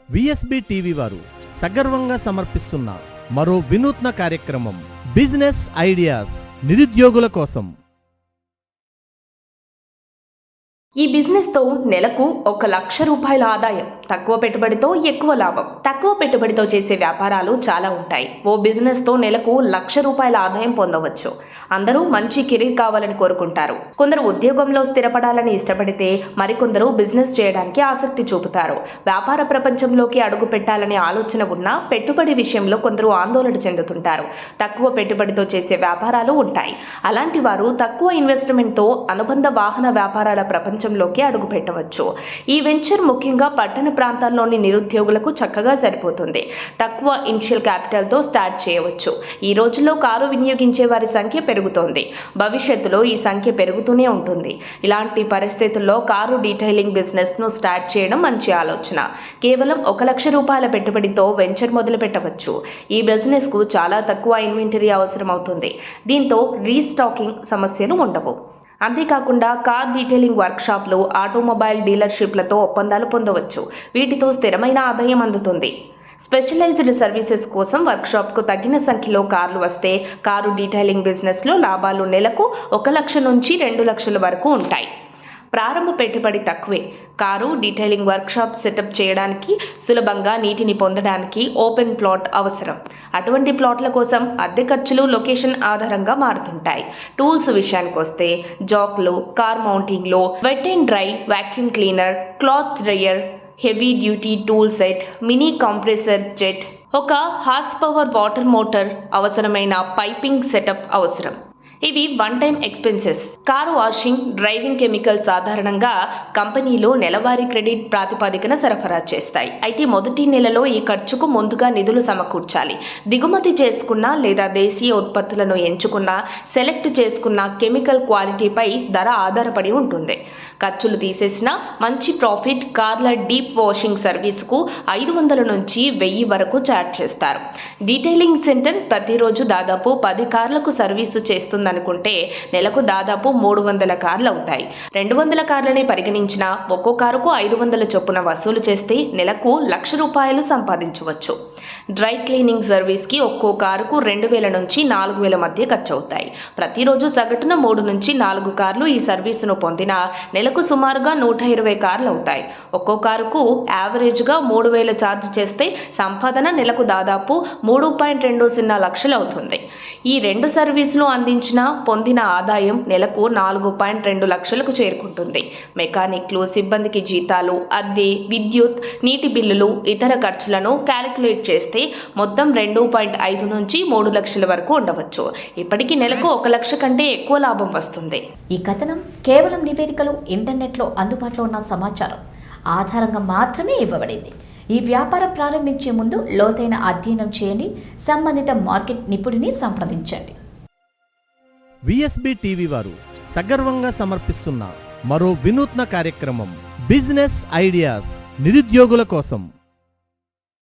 VSB TV వారు సగర్వంగా సమర్పిస్తున్న మరో వినూత్న కార్యక్రమం బిజినెస్ ఐడియాస్ నిరుద్యోగుల కోసం. ఈ బిజినెస్ తో నెలకు 1 లక్ష రూపాయల ఆదాయం, తక్కువ పెట్టుబడితో ఎక్కువ లాభం. తక్కువ పెట్టుబడితో చేసే వ్యాపారాలు చాలా ఉంటాయి. ఓ బిజినెస్ తో నెలకు 1 లక్ష రూపాయల ఆదాయం పొందవచ్చు. అందరూ మంచి కెరీర్ కావాలని కోరుకుంటారు. కొందరు ఉద్యోగంలో స్థిరపడాలని ఇష్టపడితే మరికొందరు బిజినెస్ చేయడానికి ఆసక్తి చూపుతారు. వ్యాపార ప్రపంచంలోకి అడుగు పెట్టాలనే ఆలోచన ఉన్నా పెట్టుబడి విషయంలో కొందరు ఆందోళన చెందుతుంటారు. తక్కువ పెట్టుబడితో చేసే వ్యాపారాలు ఉంటాయి. అలాంటి వారు తక్కువ ఇన్వెస్ట్మెంట్ తో అనుబంధ వాహన వ్యాపారాల ప్రపంచంలోకి అడుగు పెట్టవచ్చు. ఈ వెంచర్ ముఖ్యంగా పట్టణ ప్రాంతాల్లోని నిరుద్యోగులకు చక్కగా సరిపోతుంది. తక్కువ ఇనిషియల్ క్యాపిటల్ తో స్టార్ట్ చేయవచ్చు. ఈ రోజుల్లో కారు వినియోగించే వారి సంఖ్య పెరుగుతోంది. భవిష్యత్తులో ఈ సంఖ్య పెరుగుతూనే ఉంటుంది. ఇలాంటి పరిస్థితుల్లో కారు డీటెయిలింగ్ బిజినెస్ ను స్టార్ట్ చేయడం మంచి ఆలోచన. కేవలం 1 లక్ష రూపాయల పెట్టుబడితో వెంచర్ మొదలు పెట్టవచ్చు. ఈ బిజినెస్ కు చాలా తక్కువ ఇన్వెంటరీ అవసరం అవుతుంది. దీంతో రీస్టాకింగ్ సమస్యలు ఉండవు. అంతేకాకుండా కార్ డీటెయిలింగ్ వర్క్షాప్లు, ఆటోమొబైల్ డీలర్షిప్లతో ఒప్పందాలు పొందవచ్చు. వీటితో స్థిరమైన ఆదాయం అందుతుంది. స్పెషలైజ్డ్ సర్వీసెస్ కోసం వర్క్షాప్కు తగిన సంఖ్యలో కార్లు వస్తే కారు డీటెయిలింగ్ బిజినెస్లో లాభాలు నెలకు 1 లక్ష నుంచి 2 లక్షల వరకు ఉంటాయి. ప్రారంభ పెట్టుబడి తక్కువే. కారు డీటెయిలింగ్ వర్క్షాప్ సెటప్ చేయడానికి, సులభంగా నీటిని పొందడానికి ఓపెన్ ప్లాట్ అవసరం. అటువంటి ప్లాట్ల కోసం అద్దె ఖర్చులు లొకేషన్ ఆధారంగా మారుతుంటాయి. టూల్స్ విషయానికి వస్తే జాక్లు, కార్ మౌంటింగ్లో wet and dry, vacuum cleaner, cloth dryer, heavy duty tool set, mini compressor jet, ఒక హార్స్ పవర్ వాటర్ మోటార్, అవసరమైన పైపింగ్ సెటప్ అవసరం. ఇవి one time expenses. Car washing, driving chemicals సాధారణంగా కంపెనీలు నెలవారీ క్రెడిట్ ప్రాతిపదికన సరఫరా చేస్తాయి. అయితే మొదటి నెలలో ఈ ఖర్చుకు ముందుగా నిధులు సమకూర్చాలి. దిగుమతి చేసుకున్న లేదా దేశీయ ఉత్పత్తులను ఎంచుకున్న, సెలెక్ట్ చేసుకున్న కెమికల్ క్వాలిటీపై ధర ఆధారపడి ఉంటుంది. ఖర్చులు తీసేసిన మంచి ప్రాఫిట్. కార్ల డీప్ వాషింగ్ సర్వీసుకు 500 నుంచి 1000 వరకు ఛార్జ్ చేస్తారు. డీటెయిలింగ్ సెంటర్ ప్రతిరోజు దాదాపు 10 కార్లకు సర్వీసు చేస్తుందనుకుంటే నెలకు దాదాపు 300 కార్లు అవుతాయి. 200 కార్లని పరిగణించిన ఒక్కో కారుకు 500 చొప్పున వసూలు చేస్తే నెలకు 1 లక్ష రూపాయలు సంపాదించవచ్చు. డ్రై క్లీనింగ్ సర్వీస్కి ఒక్కో కారుకు 2000 నుంచి 4000 మధ్య ఖర్చు అవుతాయి. ప్రతిరోజు సగటున 3 నుంచి 4 కార్లు ఈ సర్వీసును పొందినా నెలకు సుమారుగా 120 కార్లు అవుతాయి. ఒక్కో కారుకు యావరేజ్గా 3000 ఛార్జ్ చేస్తే సంపాదన నెలకు దాదాపు 3.20 లక్షలు అవుతుంది. ఈ 2 సర్వీసులు అందించిన పొందిన ఆదాయం నెలకు 4.2 లక్షలకు చేరుకుంటుంది. మెకానిక్లు, సిబ్బందికి జీతాలు, అద్దె, విద్యుత్, నీటి బిల్లులు, ఇతర ఖర్చులను క్యాలిక్యులేట్ చేస్తే మొత్తం 2.5 నుంచి 3 లక్షల వరకు ఉండవచ్చు. ఇప్పటికీ నెలకు 1 లక్ష కంటే ఎక్కువ లాభం వస్తుంది. ఈ కథనం కేవలం నివేదికలు, ఇంటర్నెట్లో అందుబాటులో ఉన్న సమాచారం ఆధారంగా మాత్రమే ఇవ్వబడింది. ఈ వ్యాపారం ప్రారంభించే ముందు లోతైన అధ్యయనం చేయండి. సంబంధిత మార్కెట్ నిపుణుడిని సంప్రదించండి. విఎస్బి టీవీ వారు సగర్వంగా సమర్పిస్తున్న మరో వినూత్న కార్యక్రమం బిజినెస్ ఐడియాస్ నిరుద్యోగుల కోసం.